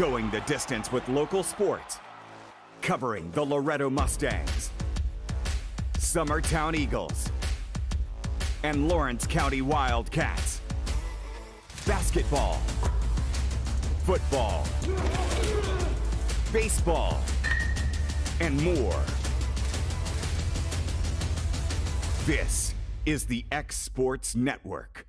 Going the distance with local sports. Covering the Loretto Mustangs, Summertown Eagles, and Lawrence County Wildcats. Basketball, football, baseball, and more. This is the X Sports Network.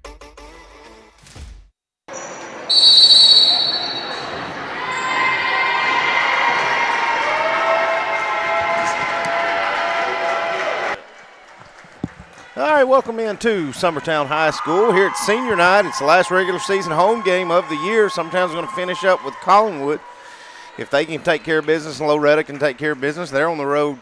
All right, welcome into Summertown High School. Here at senior night, it's the last regular season home game of the year. Sometimes we're going to finish up with Collinwood. If they can take care of business and Loretto can take care of business, they're on the road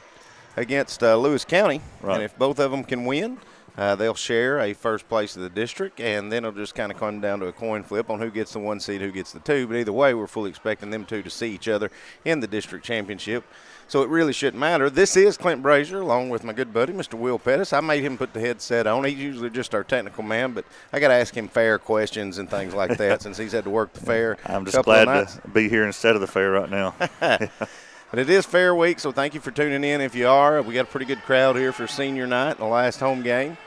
against Lewis County. Right. And if both of them can win, they'll share a first place of the district, and then it'll just kind of come down to a coin flip on who gets the 1 seed, who gets the 2. But either way, we're fully expecting them two to see each other in the district championship. So it really shouldn't matter. This is Clint Brazier, along with my good buddy, Mr. Will Pettis. I made him put the headset on. He's usually just our technical man, but I got to ask him fair questions and things like that since he's had to work the fair. I'm just glad to be here instead of the fair right now. But it is fair week, so thank you for tuning in if you are. We got a pretty good crowd here for senior night, the last home game.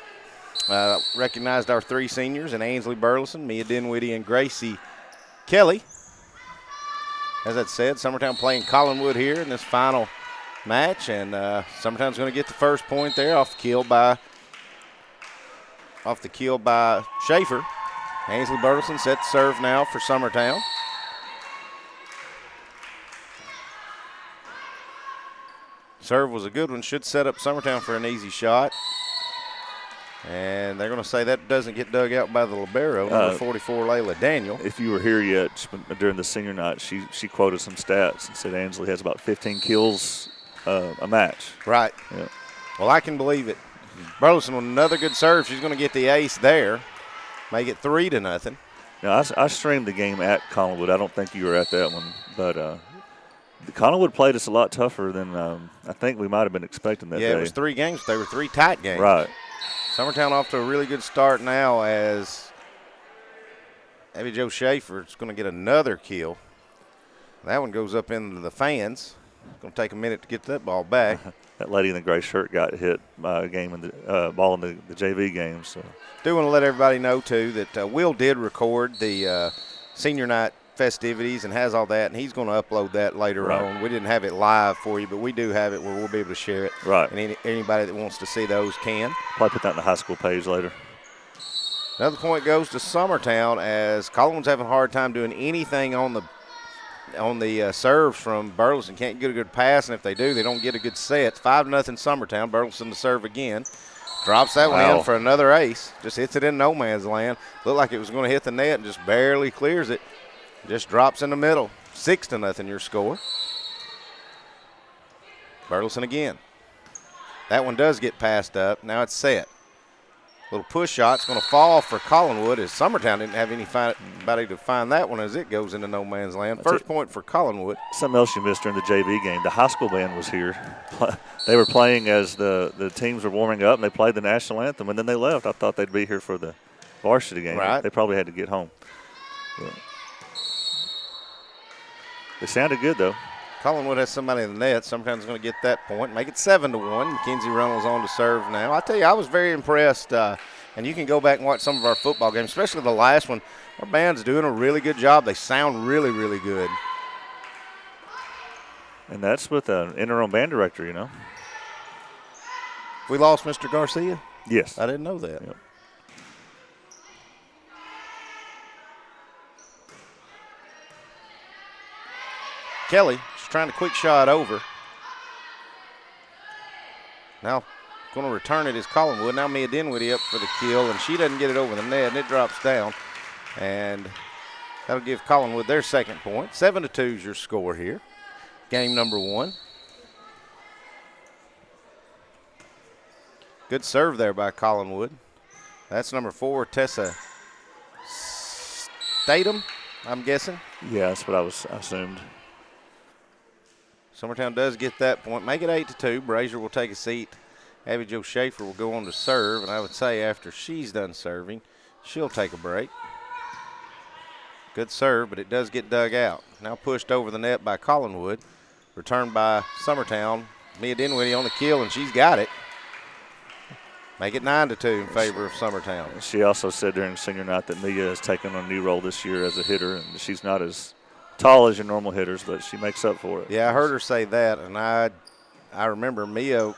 Recognized our 3 seniors in Ainsley Burleson, Mia Dinwiddie, and Gracie Kelly. As I said, Summertown playing Collinwood here in this final match, and Summertown's going to get the first point there off the kill by Schaefer. Ainsley Burleson set to serve now for Summertown. Serve was a good one, should set up Summertown for an easy shot. And they're going to say that doesn't get dug out by the libero, number 44, Layla Daniel. If you were here yet during the senior night, she quoted some stats and said Ainsley has about 15 kills a match. Right. Yeah. Well, I can believe it. Burleson with another good serve. She's going to get the ace there, make it 3-0. Now, I streamed the game at Collinwood. I don't think you were at that one, but the Collinwood played us a lot tougher than I think we might have been expecting that day. Yeah, it was 3 games. They were 3 tight games. Right. Summertown off to a really good start now as Abby Jo Schaefer is going to get another kill. That one goes up into the fans. It's going to take a minute to get that ball back. That lady in the gray shirt got hit by a game in the ball in the JV game. So, do want to let everybody know too that Will did record the senior night festivities and has all that, and he's going to upload that later on. We didn't have it live for you, but we do have it where we'll be able to share it. Right. And anybody that wants to see those can. Probably put that in the high school page later. Another point goes to Summertown as Collinwood's having a hard time doing anything on the serves from Burleson. Can't get a good pass, and if they do, they don't get a good set. 5-0 Summertown. Burleson to serve again. Drops that one in for another ace. Just hits it in no man's land. Looked like it was going to hit the net and just barely clears it. Just drops in the middle. 6-0 your score. Burleson again. That one does get passed up. Now it's set. Little push shot. It's going to fall for Collinwood as Summertown didn't have anybody to find that one as it goes into no man's land. First point for Collinwood. Something else you missed during the JV game. The high school band was here. They were playing as the teams were warming up, and they played the national anthem, and then they left. I thought they'd be here for the varsity game. Right. They probably had to get home. But they sounded good, though. Collinwood has somebody in the net. Summertown's going to get that point, make it 7-1. Mackenzie Reynolds on to serve now. I tell you, I was very impressed, and you can go back and watch some of our football games, especially the last one. Our band's doing a really good job. They sound really, really good. And that's with an interim band director, you know. We lost Mr. Garcia? Yes. I didn't know that. Yep. Kelly, she's trying to quick shot over. Now going to return it is Collinwood. Now Mia Dinwiddie up for the kill, and she doesn't get it over the net, and it drops down. And that'll give Collinwood their second point. 7-2 is your score here. Game number 1. Good serve there by Collinwood. That's number 4, Tessa Statham, I'm guessing. Yeah, that's what I assumed. Summertown does get that point. Make it 8-2. Brazier will take a seat. Abby Jo Schaefer will go on to serve, and I would say after she's done serving, she'll take a break. Good serve, but it does get dug out. Now pushed over the net by Collinwood. Returned by Summertown. Mia Dinwiddie on the kill, and she's got it. Make it 9-2 in favor of Summertown. She also said during senior night that Mia has taken on a new role this year as a hitter, and she's not as tall as your normal hitters, but she makes up for it. Yeah, I heard her say that, and I remember Mia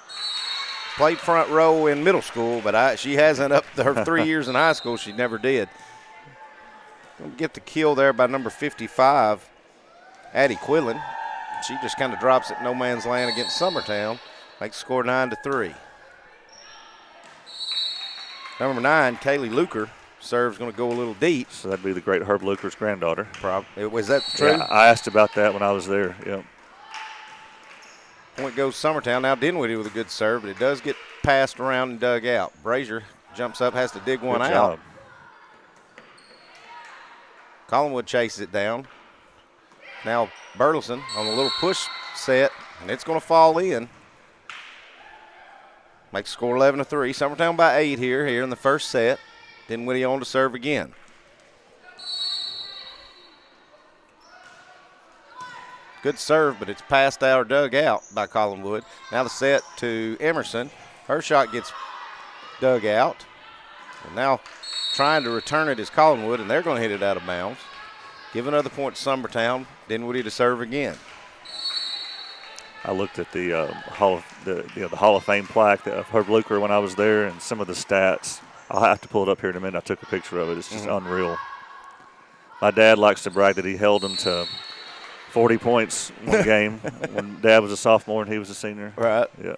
played front row in middle school, but she hasn't up her 3 years in high school. She never did. Get the kill there by number 55, Addie Quillen. She just kind of drops it no man's land against Summertown. Makes the score 9-3. Number 9, Kaylee Luker, serve's going to go a little deep. So that'd be the great Herb Luker's granddaughter. Was that true? Yeah, I asked about that when I was there. Yep. Point goes Summertown. Now Dinwiddie with a good serve, but it does get passed around and dug out. Brazier jumps up, has to dig one Good out. job. Collinwood chases it down. Now Burleson on a little push set, and it's going to fall in. Makes the score 11-3. Summertown by 8 here in the first set. Dinwiddie on to serve again. Good serve, but it's passed out or dug out by Collinwood. Now the set to Emerson. Her shot gets dug out. And now trying to return it is Collinwood, and they're going to hit it out of bounds. Give another point to Summertown. Dinwiddie to serve again. I looked at the Hall of Fame plaque of Herb Luker when I was there, and some of the stats. I'll have to pull it up here in a minute. I took a picture of it. It's just unreal. My dad likes to brag that he held them to 40 points one game when Dad was a sophomore and he was a senior. Right. Yeah.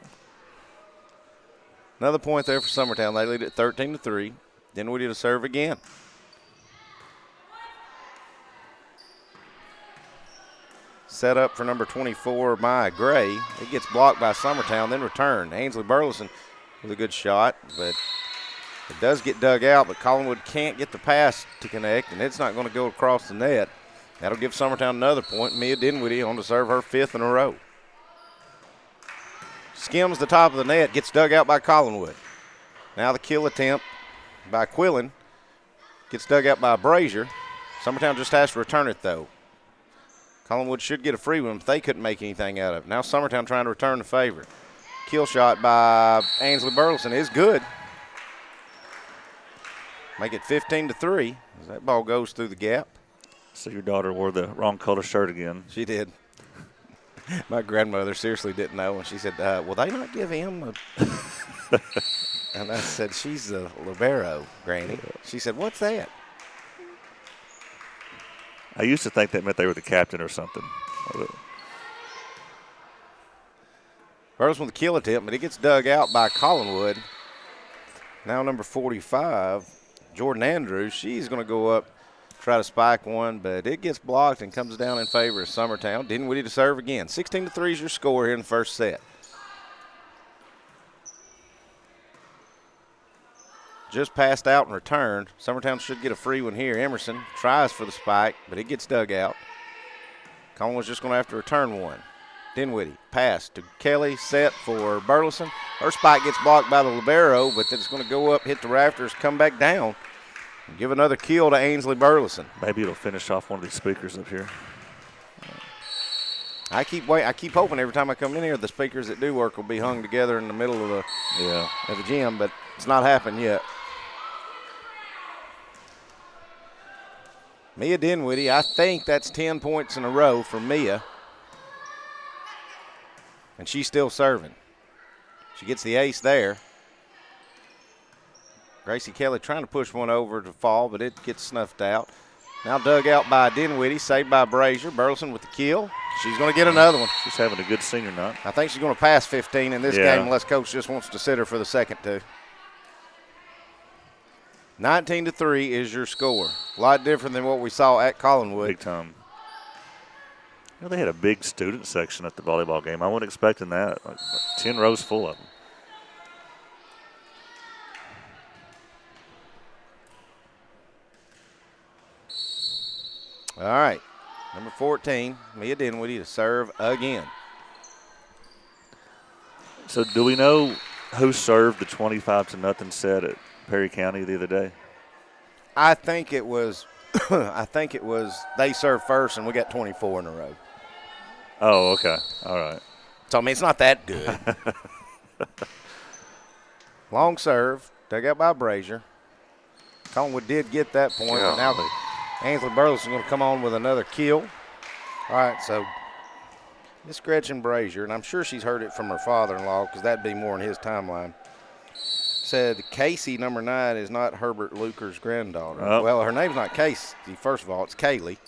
Another point there for Summertown. They lead at 13-3. Dinwiddie to serve again. Set up for number 24, Maya Gray. It gets blocked by Summertown, then returned. Ainsley Burleson with a good shot, but it does get dug out, but Collinwood can't get the pass to connect, and it's not going to go across the net. That'll give Summertown another point. Mia Dinwiddie on to serve her 5th in a row. Skims the top of the net, gets dug out by Collinwood. Now the kill attempt by Quillen. Gets dug out by Brazier. Summertown just has to return it, though. Collinwood should get a free one, but they couldn't make anything out of it. Now Summertown trying to return the favor. Kill shot by Ainsley Burleson is good. Make it 15-3 as that ball goes through the gap. So your daughter wore the wrong color shirt again. She did. My grandmother seriously didn't know, and she said, will they not give him a – and I said, she's a libero, Granny. She said, what's that? I used to think that meant they were the captain or something. First one, the kill attempt, but it gets dug out by Collinwood. Now number 45, Jordan Andrews. She's going to go up, try to spike one, but it gets blocked and comes down in favor of Summertown. Dinwiddie to serve again. 16-3 is your score here in the first set. Just passed out and returned. Summertown should get a free one here. Emerson tries for the spike, but it gets dug out. Collinwood's just going to have to return one. Dinwiddie, pass to Kelly, set for Burleson. Her spike gets blocked by the libero, but then it's going to go up, hit the rafters, come back down, and give another kill to Ainsley Burleson. Maybe it'll finish off one of these speakers up here. I keep hoping every time I come in here the speakers that do work will be hung together in the middle of the gym, but it's not happened yet. Mia Dinwiddie, I think that's 10 points in a row for Mia. And she's still serving. She gets the ace there. Gracie Kelly trying to push one over to fall, but it gets snuffed out. Now dug out by Dinwiddie, saved by Brazier. Burleson with the kill. She's going to get another one. She's having a good senior night. I think she's going to pass 15 in this game unless Coach just wants to sit her for the second two. 19-3 is your score. A lot different than what we saw at Collinwood. Big time. You know, they had a big student section at the volleyball game. I wasn't expecting that. Like 10 rows full of them. All right. Number 14, Mia Dinwiddie to serve again. So do we know who served the 25-0 set at Perry County the other day? I think it was I think it was they served first, and we got 24 in a row. Oh, okay. All right. So, I mean, it's not that good. Long serve. Dug out by Brazier. Collinwood did get that point. But now Ansley Burleson going to come on with another kill. All right, so Miss Gretchen Brazier, and I'm sure she's heard it from her father-in-law because that'd be more in his timeline, said Casey, number 9, is not Herbert Luker's granddaughter. Oh. Well, her name's not Casey, first of all. It's Kaylee.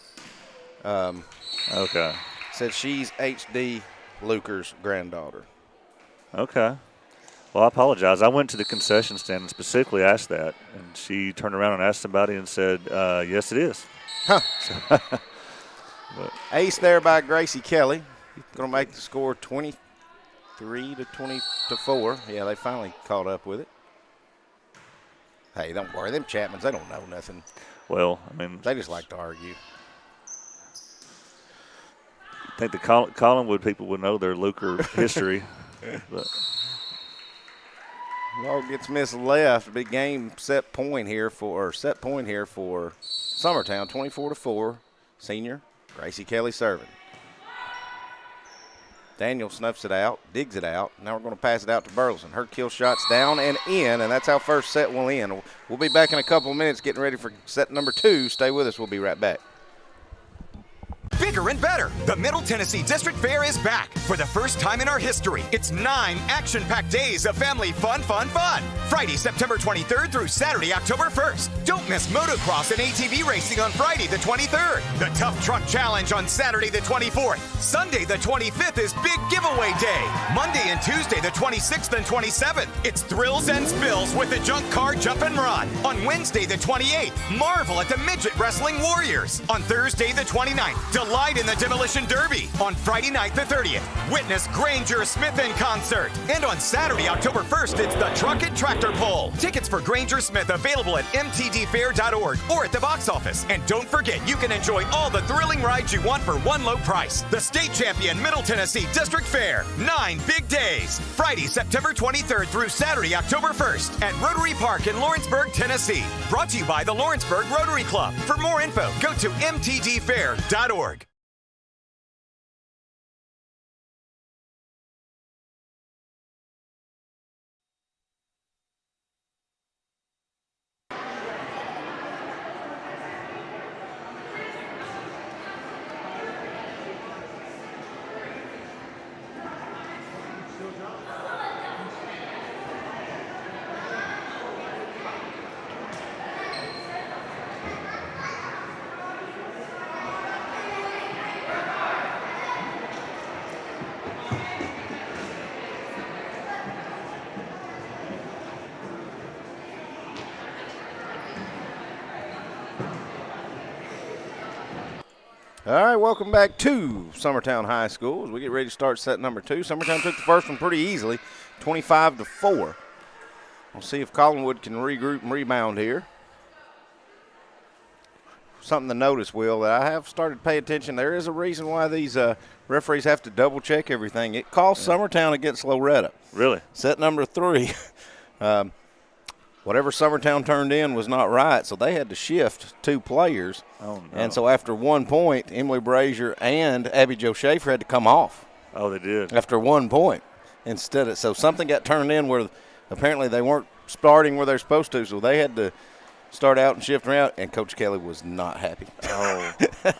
Okay. Said she's H.D. Luker's granddaughter. Okay. Well, I apologize. I went to the concession stand and specifically asked that, and she turned around and asked somebody and said, yes, it is. Huh. But Ace there by Gracie Kelly. Going to make the score 23 to 4. Yeah, they finally caught up with it. Hey, don't worry. Them Chapmans, they don't know nothing. well, I mean, They just like to argue. I think the Collinwood people would know their Luker history. But Ball gets missed left. Big game set point here for Summertown. 24 to 4. Senior Gracie Kelly serving. Daniel snuffs it out, digs it out. Now we're going to pass it out to Burleson. Her kill shot's down and in, and that's how first set will end. We'll be back in a couple of minutes getting ready for set number 2. Stay with us. We'll be right back. Bigger and better. The Middle Tennessee District Fair is back. For the first time in our history, it's 9 action-packed days of family fun. Friday, September 23rd through Saturday, October 1st. Don't miss motocross and ATV racing on Friday the 23rd. The Tough Truck Challenge on Saturday the 24th. Sunday the 25th is Big Giveaway Day. Monday and Tuesday the 26th and 27th. It's Thrills and Spills with the Junk Car Jump and Run. On Wednesday the 28th, marvel at the Midget Wrestling Warriors. On Thursday the 29th, delight in the Demolition Derby. On Friday night the 30th, witness Granger Smith in concert. And on Saturday, October 1st, it's the Truck and Tractor Pull. Tickets for Granger Smith available at mtdfair.org or at the box office. And don't forget, you can enjoy all the thrilling rides you want for one low price. The state champion Middle Tennessee District Fair. 9 big days. Friday, September 23rd through Saturday, October 1st at Rotary Park in Lawrenceburg, Tennessee. Brought to you by the Lawrenceburg Rotary Club. For more info, go to mtdfair.org. All right, welcome back to Summertown High School as we get ready to start set number 2. Summertown took the first one pretty easily, 25 to 4. We'll see if Collinwood can regroup and rebound here. Something to notice, Will, that I have started to pay attention. There is a reason why these referees have to double-check everything. It cost Summertown against Loretta. really? Set number 3. Whatever Summertown turned in was not right, so they had to shift 2 players. Oh, no. And so after 1 point, Emily Brazier and Abby Jo Schaefer had to come off Oh, they did. after 1 point. So something got turned in where apparently they weren't starting where they're supposed to, so they had to start out and shift around, and Coach Kelly was not happy. Oh,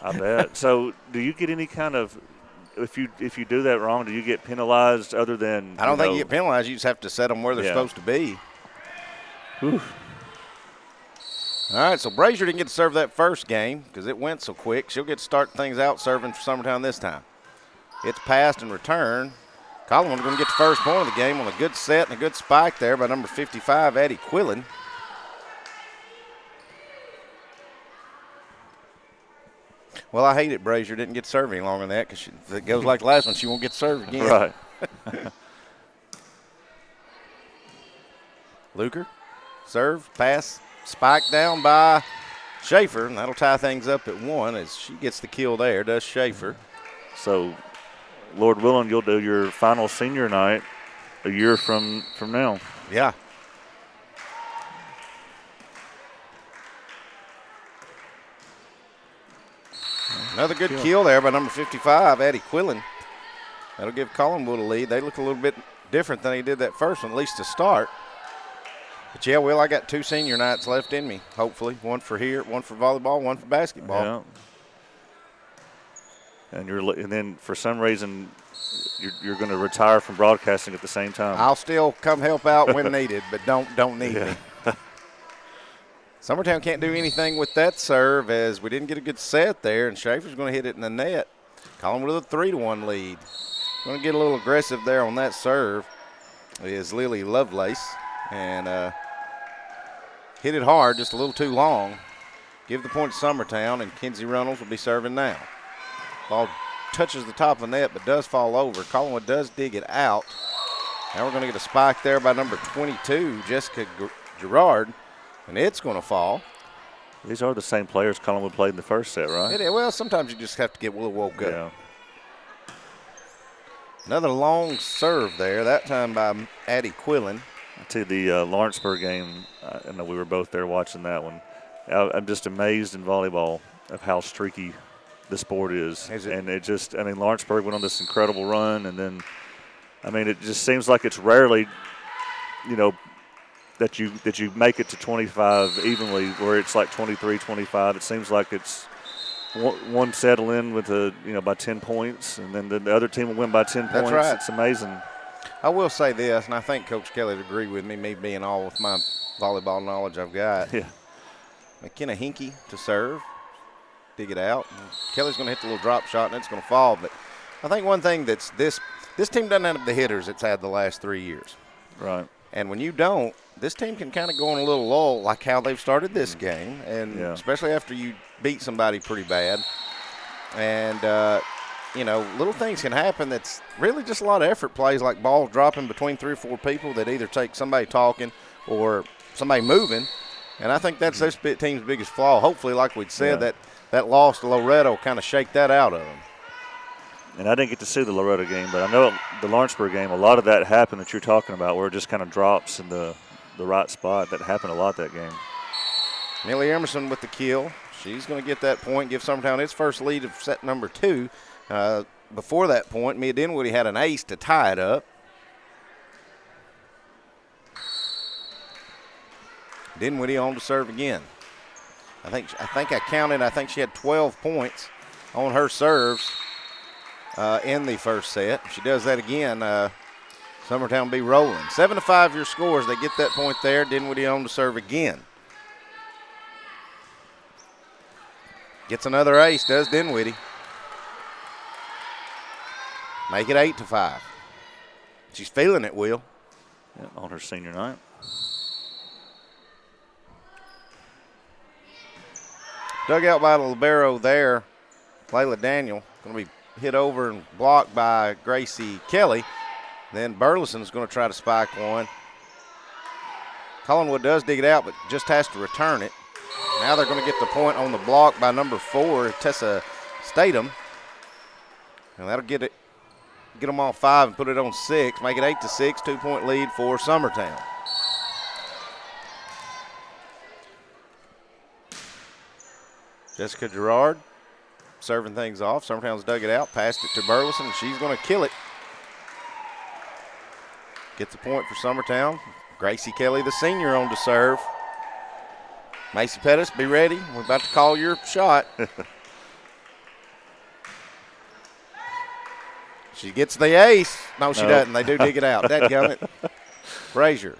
I bet. So do you get any kind of if you do that wrong, do you get penalized other than I don't think you get penalized. You just have to set them where they're supposed to be. Whew. All right, so Brazier didn't get to serve that first game because it went so quick. She'll get to start things out serving for Summertown this time. It's passed and returned. Collinwood going to get the first point of the game on a good set and a good spike there by number 55, Addie Quillen. Well, I hate it Brazier didn't get to serve any longer than that because if it goes like the last one, she won't get to serve again. Right. Luker, serve, pass, spike down by Schaefer, and that'll tie things up at 1 as she gets the kill there, does Schaefer. So, Lord willing, you'll do your final senior night a year from now. Yeah. Another good kill there by number 55, Addie Quillen. That'll give Collinwood a lead. They look a little bit different than they did that first one, at least to start. But, yeah, Will, I got 2 senior nights left in me, hopefully. One for here, one for volleyball, one for basketball. Yeah. And then for some reason you're going to retire from broadcasting at the same time. I'll still come help out when needed, but don't need me. Summertown can't do anything with that serve as we didn't get a good set there, and Schaefer's going to hit it in the net. Collinwood with a 3-1 lead. Going to get a little aggressive there on that serve is Lily Lovelace, and hit it hard, just a little too long. Give the point to Summertown, and Kinsey Runnels will be serving now. Ball touches the top of the net but does fall over. Collinwood does dig it out. Now we're going to get a spike there by number 22, Jessica Gerard, and it's going to fall. These are the same players Collinwood played in the first set, right? Well, sometimes you just have to get a little woke up. Yeah. Another long serve there, that time by Addie Quillen. To the Lawrenceburg game, I know we were both there watching that one. I'm just amazed in volleyball of how streaky the sport is. And it just, Lawrenceburg went on this incredible run, and then, it just seems like it's rarely, that you make it to 25 evenly, where it's like 23-25. It seems like it's one settle in with by 10 points, and then the other team will win by 10 points. Right. It's amazing. I will say this, and I think Coach Kelly would agree with me being all with my volleyball knowledge I've got. Yeah. McKenna Hinkie to serve, dig it out. Kelly's going to hit the little drop shot, and it's going to fall. But I think one thing that's this team doesn't have the hitters it's had the last 3 years. Right. And when you don't, this team can kind of go on a little lull like how they've started this game, and especially after you beat somebody pretty bad. And, little things can happen that's really just a lot of effort plays, like balls dropping between 3 or 4 people that either take somebody talking or somebody moving. And I think that's this team's biggest flaw. Hopefully, like we'd said, that loss to Loretto kind of shake that out of them. And I didn't get to see the Loretto game, but I know the Lawrenceburg game, a lot of that happened that you're talking about, where it just kind of drops in the right spot. That happened a lot that game. Millie Emerson with the kill. She's going to get that point, give Summertown its first lead of set number 2. Before that point, Mia Dinwiddie had an ace to tie it up. Dinwiddie on to serve again. I think I counted. I think she had 12 points on her serves in the first set. If she does that again, Summertown will be rolling. 7-5 your scores. They get that point there. Dinwiddie on to serve again. Gets another ace, does Dinwiddie. Make it 8-5. She's feeling it, Will. Yeah, on her senior night. Dug out by the libero there. Layla Daniel going to be hit over and blocked by Gracie Kelly. Then Burleson's going to try to spike one. Collinwood does dig it out, but just has to return it. Now they're going to get the point on the block by number 4, Tessa Statham. And that'll get them all 5 and put it on 6. Make it 8-6, 2-point lead for Summertown. Jessica Gerard serving things off. Summertown's dug it out, passed it to Burleson, and she's going to kill it. Gets the point for Summertown. Gracie Kelly, the senior, on to serve. Macy Pettis, be ready. We're about to call your shot. She gets the ace. No, she doesn't. They do dig it out. Dadgummit. Frazier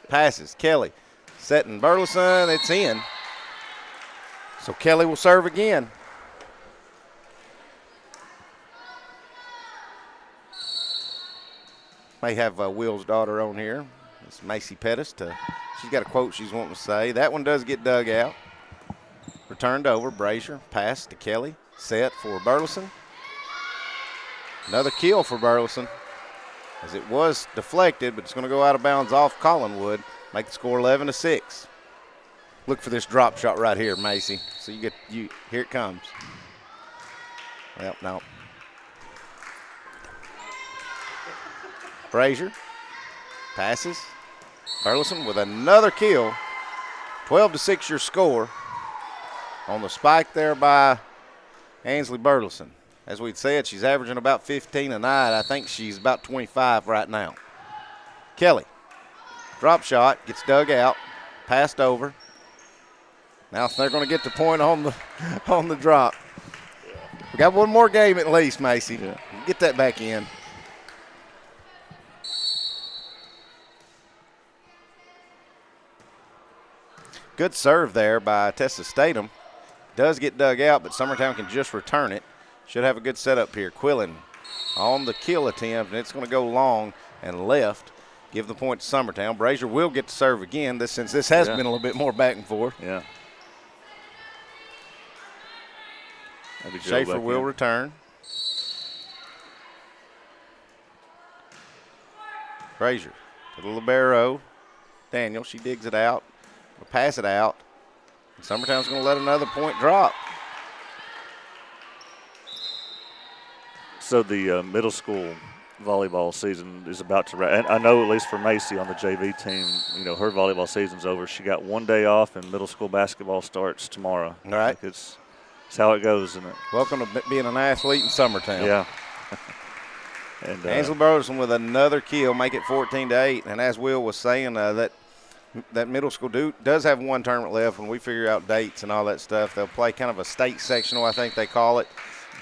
passes. Kelly setting Burleson. It's in. So Kelly will serve again. May have Will's daughter on here. It's Macy Pettis. She's got a quote she's wanting to say. That one does get dug out. Returned over. Brazier. Pass to Kelly. Set for Burleson. Another kill for Burleson, as it was deflected, but it's going to go out of bounds off Collinwood. Make the score 11-6. Look for this drop shot right here, Macy. So here it comes. Well, no. Brazier passes. Burleson with another kill. 12-6 your score. On the spike there by Ansley Burleson. As we'd said, she's averaging about 15 a night. I think she's about 25 right now. Kelly, drop shot, gets dug out, passed over. Now they're going to get the point on the drop. We got one more game at least, Macy. Yeah. Get that back in. Good serve there by Tessa Statham. Does get dug out, but Summertown can just return it. Should have a good setup here. Quillen on the kill attempt, and it's going to go long and left. Give the point to Summertown. Brazier will get to serve again since this has been a little bit more back and forth. Yeah. Schaefer will return. Brazier to the libero. Daniel, she digs it out. Will pass it out. And Summertown's going to let another point drop. So the middle school volleyball season is about to wrap. And I know at least for Macy on the JV team, her volleyball season's over. She got one day off, and middle school basketball starts tomorrow. All right. It's how it goes, isn't it? Welcome to being an athlete in Summertown. Yeah. And Ansley Burleson with another kill, make it 14-8. And as Will was saying, that middle school does have one tournament left. When we figure out dates and all that stuff, they'll play kind of a state sectional, I think they call it.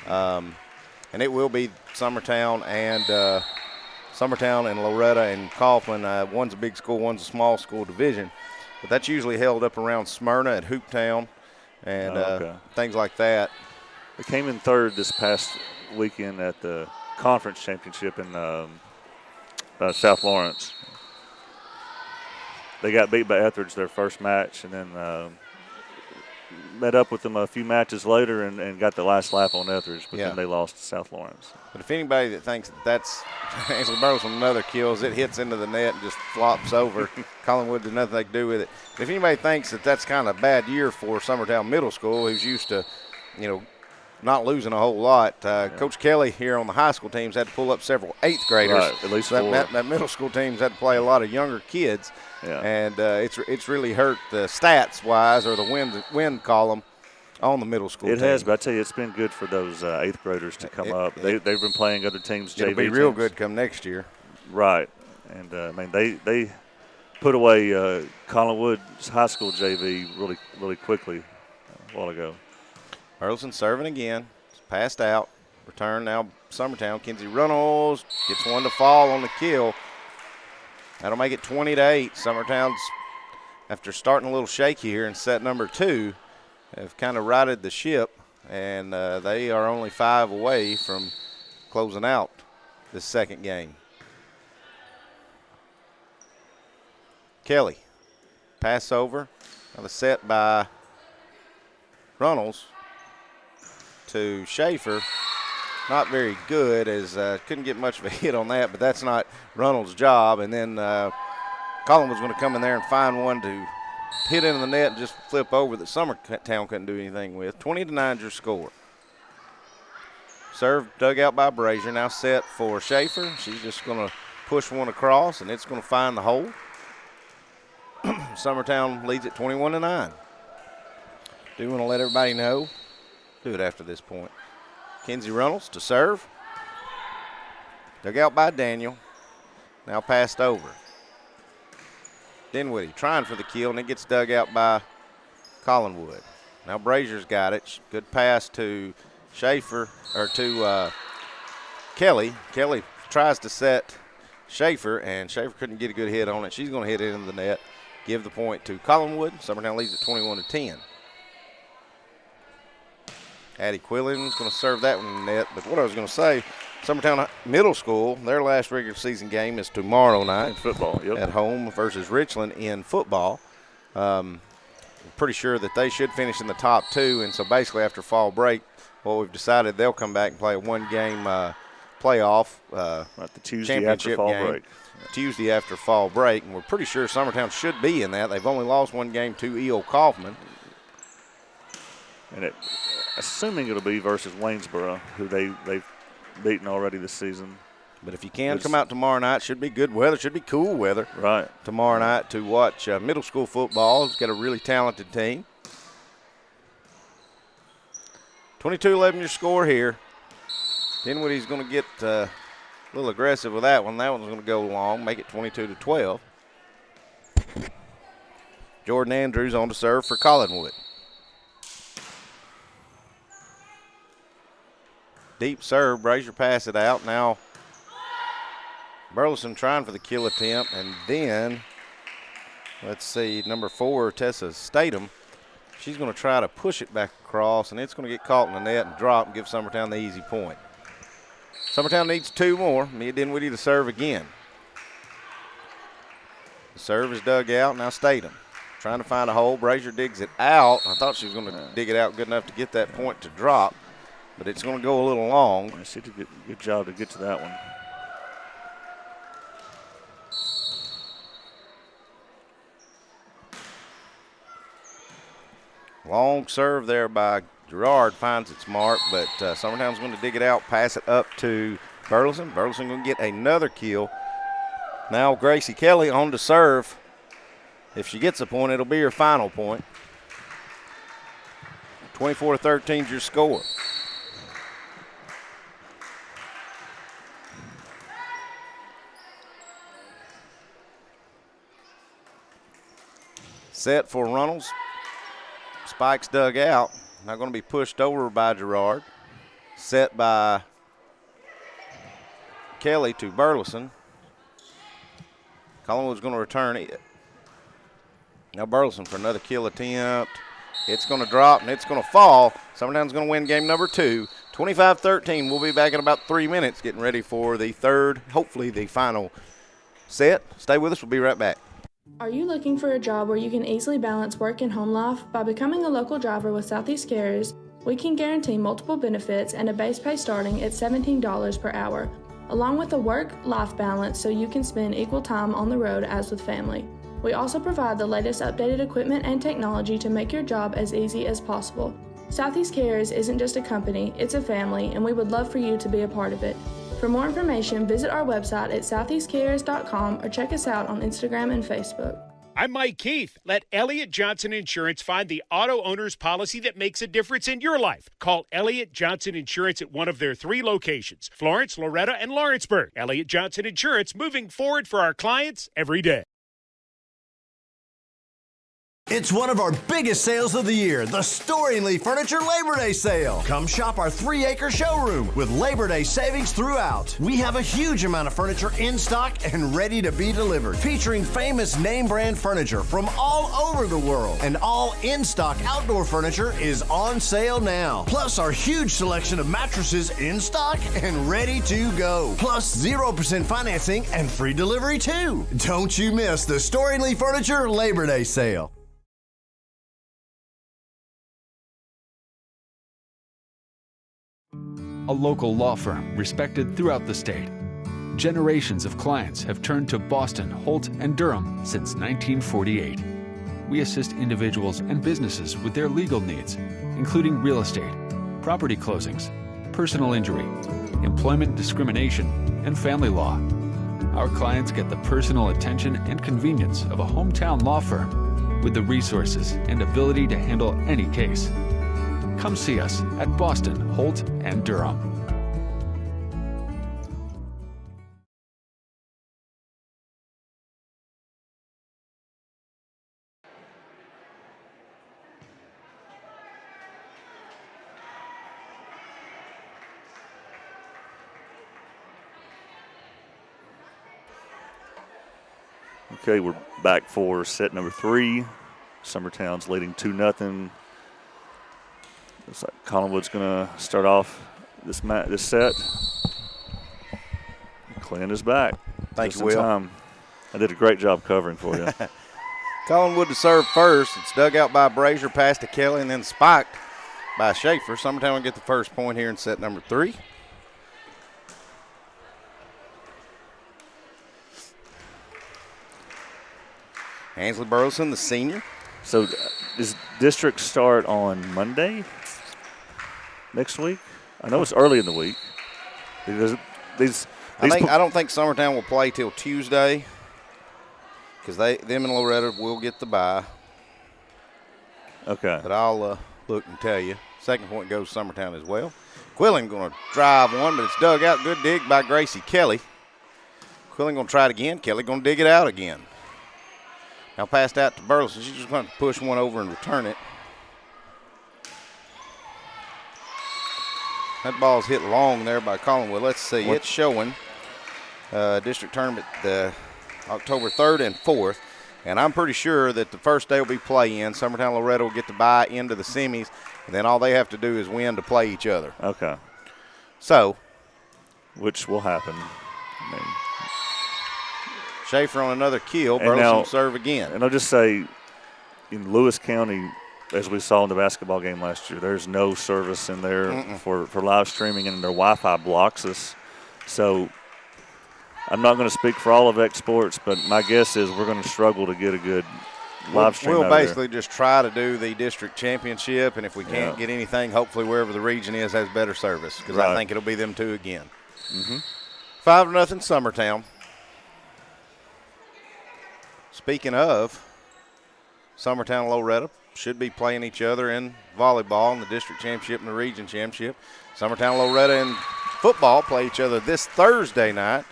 And it will be Summertown and Loretta and Kaufman. One's a big school, one's a small school division. But that's usually held up around Smyrna at Hooptown and things like that. They came in third this past weekend at the conference championship in South Lawrence. They got beat by Etheridge their first match, and then met up with them a few matches later and got the last laugh on Etheridge, but then they lost to South Lawrence. But if anybody that thinks that's Ansley Burleson another kills, it hits into the net and just flops over. Collinwood did nothing they could do with it. But if anybody thinks that that's kind of a bad year for Summertown Middle School, who's used to, not losing a whole lot, Coach Kelly here on the high school teams had to pull up several eighth graders. Right, at least four. That middle school teams had to play a lot of younger kids. Yeah. And it's really hurt the stats-wise or the win column on the middle school team. It has, but I tell you, it's been good for those eighth graders to come up. They've been playing other teams' JV It'll be real good come next year. Right. And, they put away Collinwood's high school JV really, really quickly a while ago. Burleson serving again. It's passed out. Return now Summertown. Kinsey Runnels gets one to fall on the kill. That'll make it 20-8. Summertown's, after starting a little shaky here in set number 2, have kind of righted the ship, and they are only 5 away from closing out this second game. Kelly, pass over. Another set by Runnels to Schaefer. Not very good, as couldn't get much of a hit on that, but that's not Runnels' job. And then Collinwood's going to come in there and find one to hit into the net and just flip over that Summertown couldn't do anything with. 20-9 is your score. Serve dug out by Brazier. Now set for Schaefer. She's just going to push one across, and it's going to find the hole. Summertown leads at 21-9. Do want to let everybody know. Do it after this point. Kinsey Runnels to serve. Dug out by Daniel. Now passed over. Dinwiddie trying for the kill, and it gets dug out by Collinwood. Now Brazier's got it. Good pass to Schaefer, or to Kelly. Kelly tries to set Schaefer, and Schaefer couldn't get a good hit on it. She's going to hit it into the net. Give the point to Collinwood. Summertown leads at 21-10. Addie Quillen's going to serve that one in the net. But what I was going to say, Summertown Middle School, their last regular season game is tomorrow night. In football, yep. At home versus Richland in football. Pretty sure that they should finish in the top 2. And so basically after fall break, what we've decided, they'll come back and play a one-game playoff the Tuesday after fall game. Break. Tuesday after fall break. And we're pretty sure Summertown should be in that. They've only lost one game to E.O. Kaufman. And assuming it'll be versus Waynesboro, who they've beaten already this season. But if you can come out tomorrow night, should be good weather, should be cool weather. Right. Tomorrow night to watch middle school football. It's got a really talented team. 22-11 your score here. Dinwiddie's going to get a little aggressive with that one. That one's going to go long, make it 22-12. Jordan Andrews on to serve for Collinwood. Deep serve, Brazier pass it out. Now Burleson trying for the kill attempt, and then let's see, number 4, Tessa Statham. She's going to try to push it back across, and it's going to get caught in the net and drop and give Summertown the easy point. Summertown needs 2 more. Mia Dinwiddie to serve again. The serve is dug out. Now Statham trying to find a hole. Brazier digs it out. I thought she was going to dig it out good enough to get that point to drop, but it's going to go a little long. She did a good job to get to that one. Long serve there by Gerard, finds its mark, but Summertown's going to dig it out, pass it up to Burleson. Burleson going to get another kill. Now Gracie Kelly on to serve. If she gets a point, it'll be her final point. 24-13 is your score. Set for Runnels. Spike's dug out. Not going to be pushed over by Gerard. Set by Kelly to Burleson. Collinwood's going to return it. Now Burleson for another kill attempt. It's going to drop and it's going to fall. Summertown's going to win game number 2. 25-13. We'll be back in about 3 minutes getting ready for the third, hopefully the final set. Stay with us. We'll be right back. Are you looking for a job where you can easily balance work and home life? By becoming a local driver with Southeast Carriers, we can guarantee multiple benefits and a base pay starting at $17 per hour, along with a work-life balance so you can spend equal time on the road as with family. We also provide the latest updated equipment and technology to make your job as easy as possible. Southeast Carriers isn't just a company, it's a family, and we would love for you to be a part of it. For more information, visit our website at southeastcarriers.com or check us out on Instagram and Facebook. I'm Mike Keith. Let Elliott Johnson Insurance find the auto owner's policy that makes a difference in your life. Call Elliott Johnson Insurance at one of their 3 locations, Florence, Loretta, and Lawrenceburg. Elliott Johnson Insurance, moving forward for our clients every day. It's one of our biggest sales of the year, the Storing Lee Furniture Labor Day Sale. Come shop our 3-acre showroom with Labor Day savings throughout. We have a huge amount of furniture in stock and ready to be delivered, featuring famous name brand furniture from all over the world. And all in-stock outdoor furniture is on sale now. Plus our huge selection of mattresses in stock and ready to go. Plus 0% financing and free delivery too. Don't you miss the Storing Lee Furniture Labor Day Sale. A local law firm respected throughout the state. Generations of clients have turned to Boston, Holt, and Durham since 1948. We assist individuals and businesses with their legal needs, including real estate, property closings, personal injury, employment discrimination, and family law. Our clients get the personal attention and convenience of a hometown law firm with the resources and ability to handle any case. Come see us at Boston, Holt, and Durham. Okay, we're back for set number 3. Summertown's leading 2-0. Looks like Collinwood's going to start off this set. Clint is back. Thank you, Will. I did a great job covering for you. Collinwood to serve first. It's dug out by Brazier, passed to Kelly, and then spiked by Schaefer. Summertown will get the first point here in set number 3. Ansley Burleson, the senior. So does district start on Monday next week? I know it's early in the week. I don't think Summertown will play till Tuesday because them and Loretta will get the bye. Okay. But I'll look and tell you. Second point goes Summertown as well. Quillen going to drive one, but it's dug out. Good dig by Gracie Kelly. Quillen going to try it again. Kelly going to dig it out again. Now passed out to Burleson. She's just going to push one over and return it. That ball's hit long there by Collinwood. Let's see. It's showing district tournament October 3rd and 4th. And I'm pretty sure that the first day will be play-in. Summertown Loretto will get to buy into the semis, and then all they have to do is win to play each other. Okay. So. Which will happen. I mean, Schaefer on another kill. Burleson will serve again. And I'll just say, in Lewis County, as we saw in the basketball game last year, there's no service in there for live streaming, and their Wi-Fi blocks us. So I'm not going to speak for all of X Sports, but my guess is we're going to struggle to get a good live stream. We'll basically just try to do the district championship, and if we can't get anything, hopefully wherever the region is has better service, because I think it'll be them two again. 5-0 Summertown. Speaking of, Summertown and Loretto should be playing each other in volleyball in the district championship and the region championship. Summertown and Loretto in football play each other this Thursday night.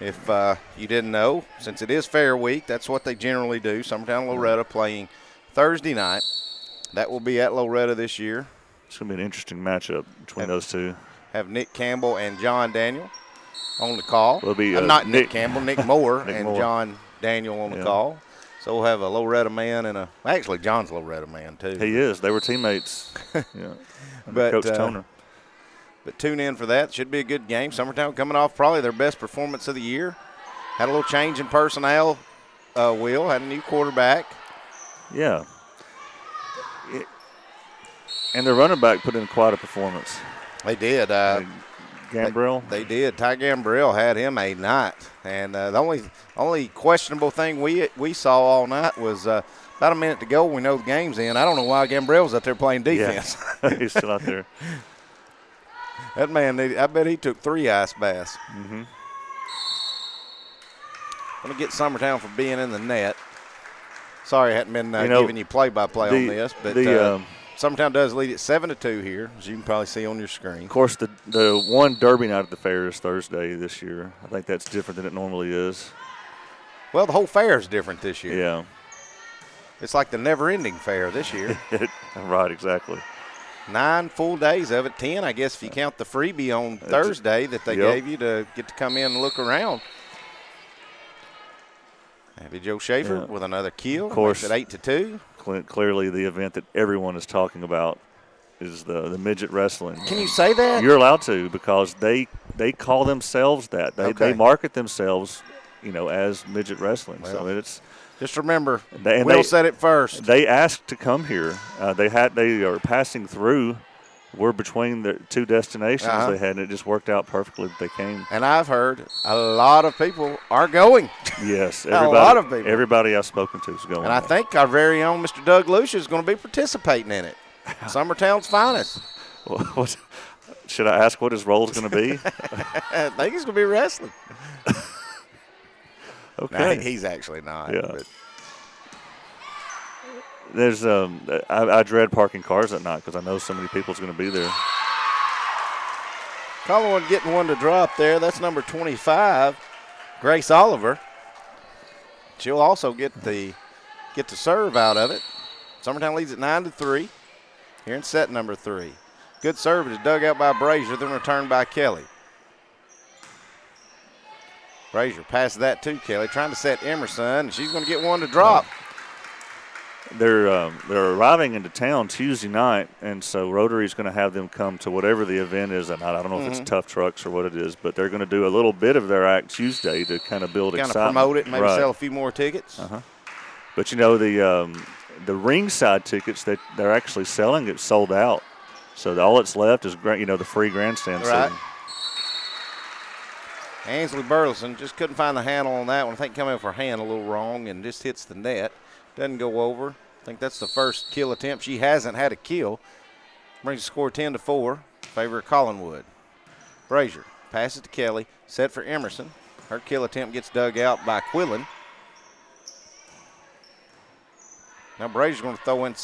If you didn't know, since it is Fair Week, that's what they generally do. Summertown and Loretto playing Thursday night. That will be at Loretto this year. It's going to be an interesting matchup between those two. Have Nick Campbell and John Daniel on the call. Will be not Nick Campbell, Nick Moore Nick and Moore. John Daniel on the call. So we'll have a Loretto man and actually John's a Loretto man too. He is. They were teammates. But Coach Toner. But tune in for that. Should be a good game. Summertown coming off probably their best performance of the year. Had a little change in personnel. Will had a new quarterback. Yeah. And their running back put in quite a performance. They did. Gambrell? They did. Ty Gambrell had him a night. And the only questionable thing we saw all night was about a minute to go. We know the game's in. I don't know why Gambrell was out there playing defense. Yeah. He's still out there. That man, I bet he took 3 ice baths. I'm going to get Summertown for being in the net. Sorry I hadn't been giving you play-by-play on this, but Summertown does lead at 7-2 here, as you can probably see on your screen. Of course, the one derby night at the fair is Thursday this year. I think that's different than it normally is. Well, the whole fair is different this year. Yeah. It's like the never-ending fair this year. Right, exactly. 9 full days of it, 10, I guess, if you count the freebie on Thursday that they gave you to get to come in and look around. Happy Joe Schaefer with another kill. Of course, at 8-2. Clearly, the event that everyone is talking about is the midget wrestling. Can you say that? You're allowed to, because they call themselves that. They market themselves, as midget wrestling. Well, so it's just remember, Will said it first. They asked to come here. They are passing through. We're between the two destinations they had, and it just worked out perfectly that they came. And I've heard a lot of people are going. Yes, a lot of people. Everybody I've spoken to is going. And I think our very own Mr. Doug Lucia is going to be participating in it. Summertown's finest. Should I ask what his role is going to be? I think he's going to be wrestling. Okay. No, he's actually not. Yeah. But. There's I dread parking cars at night because I know so many people's going to be there. Collinwood getting one to drop there. That's number 25, Grace Oliver. She'll also get the serve out of it. Summertown leads at 9-3. Here in set number 3. Good serve is dug out by Brazier, then returned by Kelly. Brazier passes that to Kelly, trying to set Emerson, and she's going to get one to drop. They're arriving into town Tuesday night, and so Rotary's going to have them come to whatever the event is that night. I don't know if it's Tough Trucks or what it is, but they're going to do a little bit of their act Tuesday to kind of build excitement. Kind of promote it and maybe sell a few more tickets. But, the ringside tickets that they're actually selling, it's sold out. So all that's left is, the free grandstand seating. Ainsley Burleson just couldn't find the handle on that one. I think coming up for hand a little wrong and just hits the net. Doesn't go over. I think that's the first kill attempt. She hasn't had a kill. Brings the score 10-4 in favor of Collinwood. Brazier passes to Kelly. Set for Emerson. Her kill attempt gets dug out by Quillen. Now Brazier's going to throw in,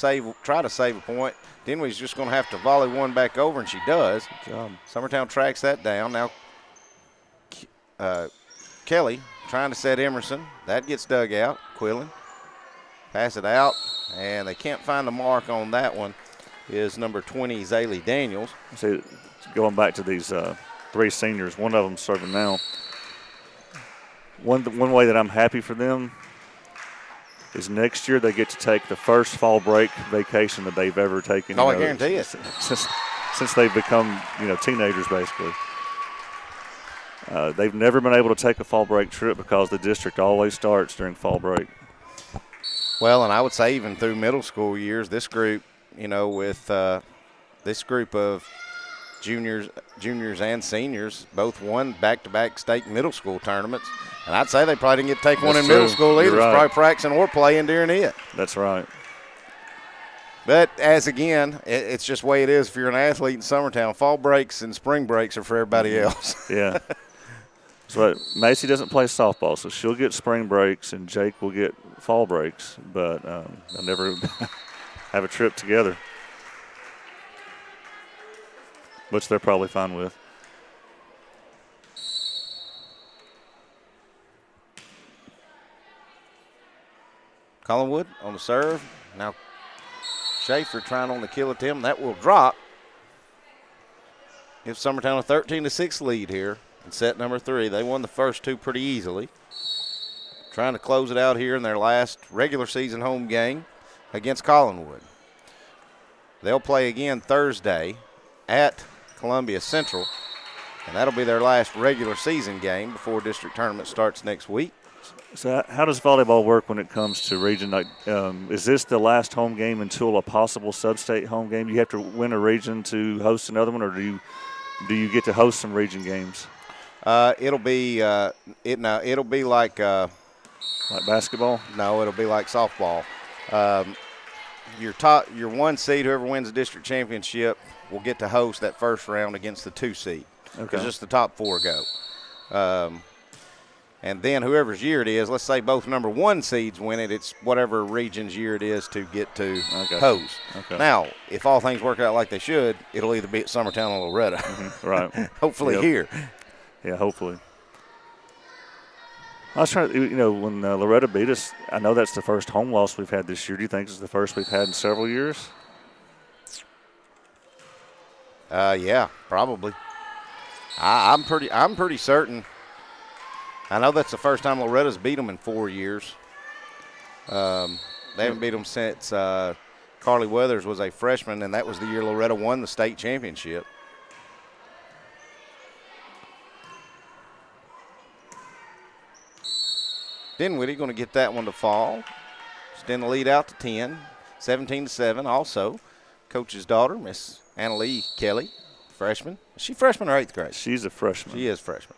try to save a point. Dinwiddie's just going to have to volley one back over, and she does. Good job. Summertown tracks that down. Now Kelly trying to set Emerson. That gets dug out. Quillen. Pass it out, and they can't find the mark on that one. Is number 20, Zaylee Daniels. See, going back to these 3 seniors, one of them serving now. One way that I'm happy for them is next year they get to take the first fall break vacation that they've ever taken. Oh, I guarantee it. Since they've become, teenagers basically. They've never been able to take a fall break trip because the district always starts during fall break. Well, and I would say even through middle school years, this group, with this group of juniors and seniors, both won back-to-back state middle school tournaments. And I'd say they probably didn't get to take one in middle school either. It's probably practicing or playing during it. That's right. But it's just the way it is if you're an athlete in Summertown. Fall breaks and spring breaks are for everybody else. Yeah. So Macy doesn't play softball, so she'll get spring breaks, and Jake will get fall breaks. But they'll never have a trip together, which they're probably fine with. Collinwood on the serve. Now Schaefer trying on the kill attempt. That will drop. Gives Summertown a 13-6 lead here in set number 3. They won the first 2 pretty easily. Trying to close it out here in their last regular season home game against Collinwood. They'll play again Thursday at Columbia Central, and that'll be their last regular season game before district tournament starts next week. So how does volleyball work when it comes to region? Is this the last home game until a possible sub-state home game? You have to win a region to host another one, or do you get to host some region games? It'll be like basketball. No, it'll be like softball. Your 1 seed, whoever wins the district championship, will get to host that first round against the 2 seed. Okay. Because just the top 4 go. And then whoever's year it is, let's say both number 1 seeds win it, it's whatever region's year it is to get to host. Okay. Now, if all things work out like they should, it'll either be at Summertown or Loretta. Mm-hmm. Right. Hopefully here. Yeah, hopefully. I was trying to, when Loretta beat us, I know that's the first home loss we've had this year. Do you think it's the first we've had in several years? Yeah, probably. I'm pretty certain. I know that's the first time Loretta's beat them in 4 years. They haven't beat them since Carly Weathers was a freshman, and that was the year Loretta won the state championship. Dinwiddie going to get that one to fall. Extend the lead out to 10, 17-7. Also, coach's daughter, Miss Annalee Kelly, freshman. Is she freshman or 8th grade? She's a freshman. She is freshman.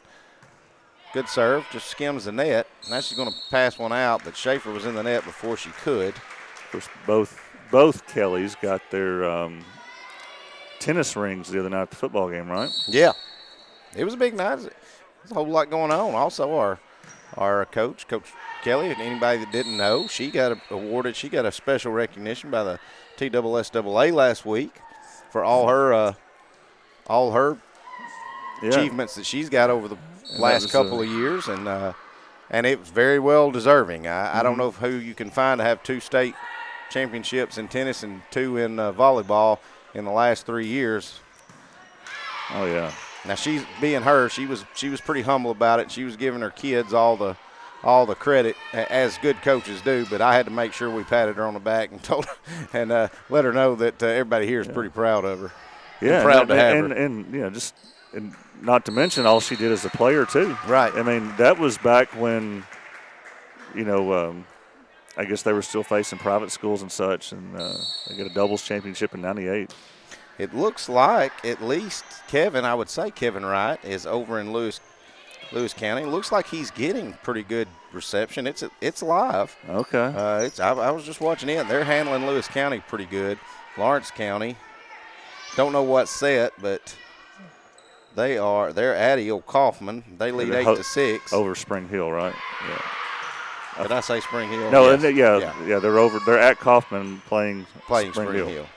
Good serve, just skims the net. Now she's going to pass one out, but Schaefer was in the net before she could. Of course, both Kellys got their tennis rings the other night at the football game, right? Yeah. It was a big night. There's a whole lot going on. Also, our coach, Coach Kelly, and anybody that didn't know, she got awarded. She got a special recognition by the TSSAA last week for all her achievements that she's got over the last couple of years, and it was very well deserving. I don't know who you can find to have 2 state championships in tennis and 2 in volleyball in the last 3 years. Oh yeah. Now she's being her. She was pretty humble about it. She was giving her kids all the credit as good coaches do. But I had to make sure we patted her on the back and told her and let her know that everybody here is pretty proud of her. Yeah, proud to have her. And not to mention all she did as a player too. Right. I mean, that was back when, I guess they were still facing private schools and such, and they got a doubles championship in '98. It looks like at least I would say Kevin Wright is over in Lewis County. It looks like he's getting pretty good reception. It's live. Okay. I was just watching it. They're handling Lewis County pretty good. Lawrence County, don't know what set, but they're at Eel Kaufman. They lead 8-6 over Spring Hill, right? Yeah. Did I say Spring Hill? No, Yes. yeah, they're over. They're at Kaufman playing Spring Hill.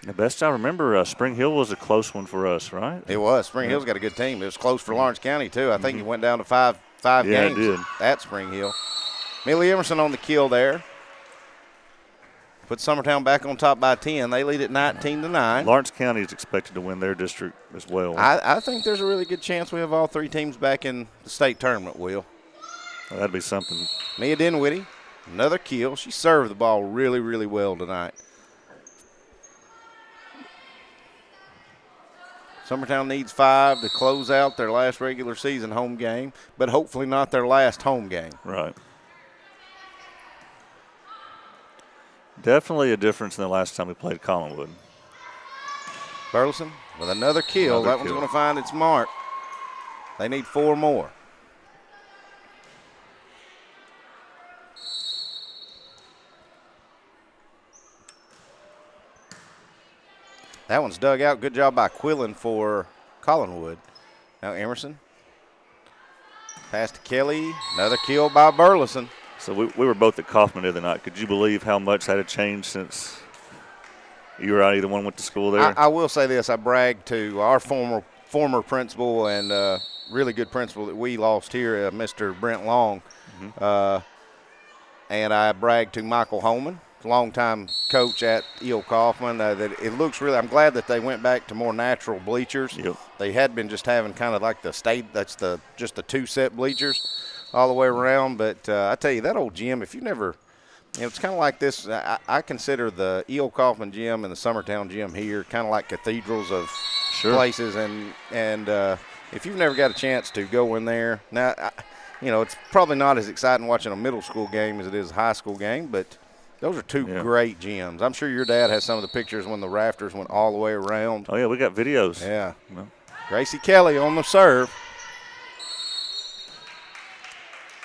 The best I remember, Spring Hill was a close one for us, right? It was. Spring Hill's got a good team. It was close for Lawrence County, too. I think it went down to five games it did. at Spring Hill. Millie Emerson on the kill there. Put Summertown back on top by 10. They lead at 19-9. Lawrence County is expected to win their district as well. I think there's a really good chance we have all three teams back in the state tournament, Will. Well, that'd be something. Mia Dinwiddie, another kill. She served the ball really, really well tonight. Summertown needs 5 to close out their last regular season home game, but hopefully not their last home game. Right. Definitely a difference in the last time we played Collinwood. Burleson with another kill. That one's going to find its mark. They need 4 more. That one's dug out. Good job by Quillen for Collinwood. Now Emerson. Pass to Kelly. Another kill by Burleson. So we were both at Kaufman the other night. Could you believe how much that had changed since you or either one went to school there? I will say this. I bragged to our former principal and really good principal that we lost here, Mr. Brent Long. And I bragged to Michael Holman, longtime coach at E.O. Kaufman, that it looks really – I'm glad that they went back to more natural bleachers. Yep. They had been just having kind of like just the 2-set bleachers all the way around. But I tell you, that old gym, if you never – it's kind of like this. I consider the E.O. Kaufman gym and the Summertown gym here kind of like cathedrals of places. And if you've never got a chance to go in there – now, it's probably not as exciting watching a middle school game as it is a high school game, but those are two great gyms. I'm sure your dad has some of the pictures when the rafters went all the way around. Oh, yeah, we got videos. Yeah. Gracie Kelly on the serve.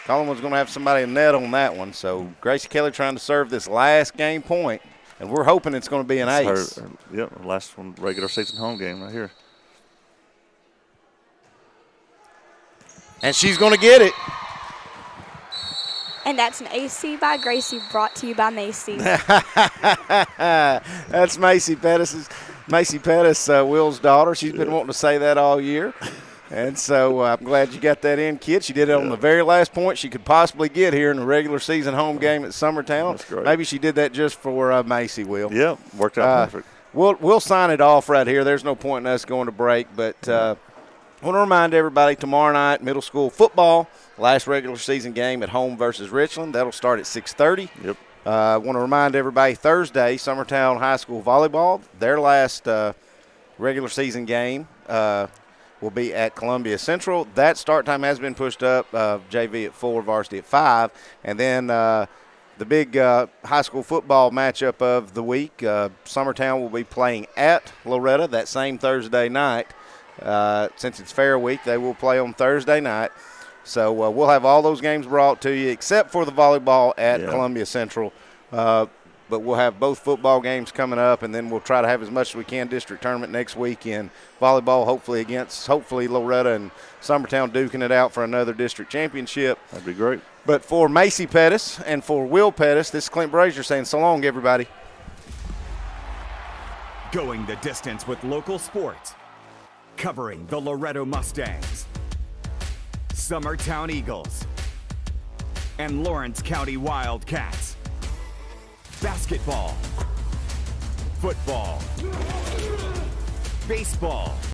Collinwood's going to have somebody in net on that one. So Gracie Kelly trying to serve this last game point, and we're hoping it's going to be an ace. Last one, regular season home game right here. And she's going to get it. And that's an AC by Gracie, brought to you by Macy. That's Macy Pettis, Will's daughter. She's been wanting to say that all year. And so I'm glad you got that in, kid. She did it on the very last point she could possibly get here in the regular season home game at Summertown. That's great. Maybe she did that just for Macy, Will. Yeah, worked out perfect. We'll sign it off right here. There's no point in us going to break, but I want to remind everybody tomorrow night, middle school football, last regular season game at home versus Richland. That'll start at 6:30. Yep. I want to remind everybody Thursday, Summertown High School volleyball, their last regular season game will be at Columbia Central. That start time has been pushed up, JV at 4, varsity at 5. And then the big high school football matchup of the week, Summertown will be playing at Loretta that same Thursday night. Since it's Fair Week, they will play on Thursday night. So we'll have all those games brought to you except for the volleyball at Columbia Central. But we'll have both football games coming up, and then we'll try to have as much as we can district tournament next week in volleyball, hopefully Loretta and Summertown duking it out for another district championship. That'd be great. But for Macy Pettis and for Will Pettis, this is Clint Brazier saying so long, everybody. Going the distance with local sports. Covering the Loretto Mustangs, Summertown Eagles, and Lawrence County Wildcats. Basketball, football, baseball,